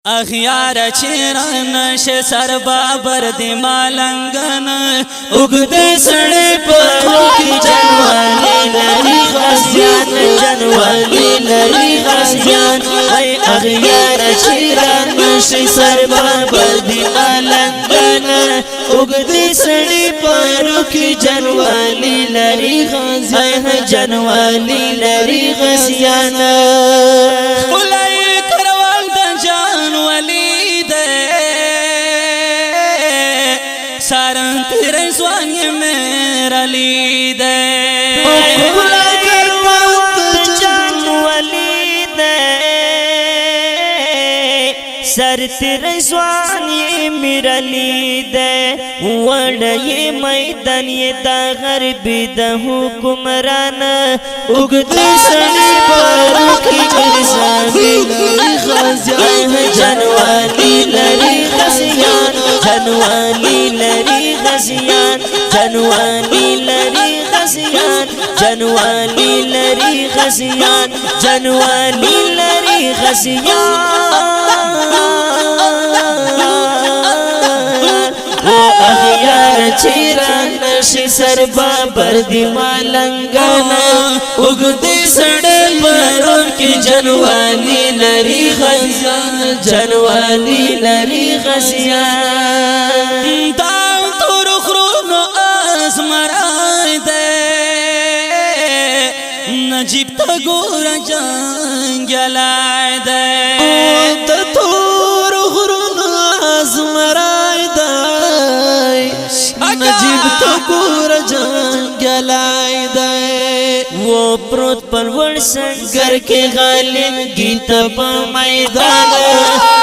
اخیار چیران ش سر بابر دی مالنگن اگد سڑی پرو کی جنوالی لری غزیان جنوالی لری غزیان ای اخیار چیران ش سر بابر دی مالنگن اگد سڑی پرو کی جنوالی لری غزیان جنوالی لری غزیان سارن تیرے سوانی میرا لید بھولا کر وقت جان ولید سر تیرے سوانی میرا لید وڑی میدان یہ دا غربی دا حکمران اگد سڑی پارو کی جرسانی لری غزیان جنوالی لری غزیان جنوالی لری غزیان جنوالی لری غزیان جنوالی لری غزیان جنوالی لری غزیان اخیار چیران ش سر بابر دی مالنگانا اگدی سڑے پرون کی جنوالی لری غزیان جنوالی لری غزیان داو تو رخرون آزمرائی دے نجیب تا گورا جنگلائی دے تو رخرون آزمرائی دے نجیب تو گورا جنگلائی دے وہ پروت پرور سنگر کے غالب گیتا پا میدان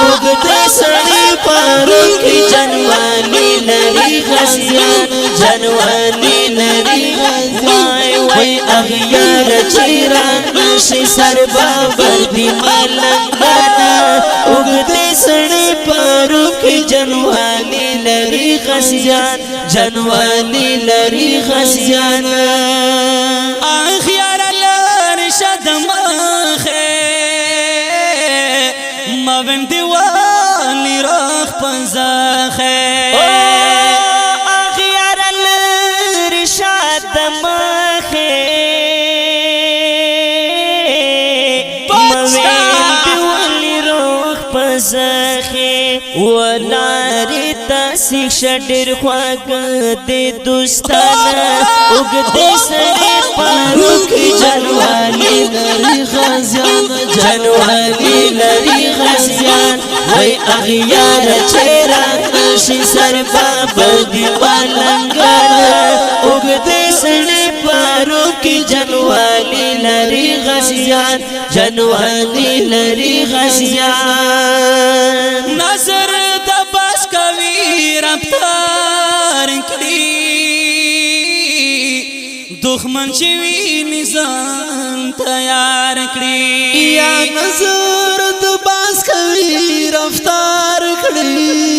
اگد سڑی پارو کی جنوالی لری غزیان جنوالی لری غزیان وی اغیار چیران ش سر بابر دی مالنگانا اگد سڑی پارو کی جنوالی لری غزیان جنوالی لری غزیان اخیار لرشد مخه مبن دیوالی رخ پنزاخه اخیار لرشد مخه مبن دیوالی رخ پنزاخه ولاری تاسیخ شدر خواگ دی دوستانا اگدی سڑی پارو کی جنوالی لری غزیان جنوالی لری غزیان وی اغیار چیران ش سر بابر دی مالنگانا اگدی سڑی پارو کی جنوالی لری غزیان جنوالی لری غزیان نظر دباس کوي رفتار کړي دښمن شوی نظام تیار کړي یا نظر دباس کوي رفتار کړي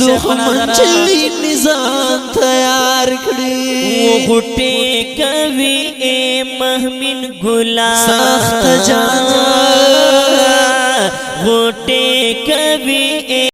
دښمن شوی نظام تیار کړي و غټي کوي اے محمن ګلا سخت جان غټي کوي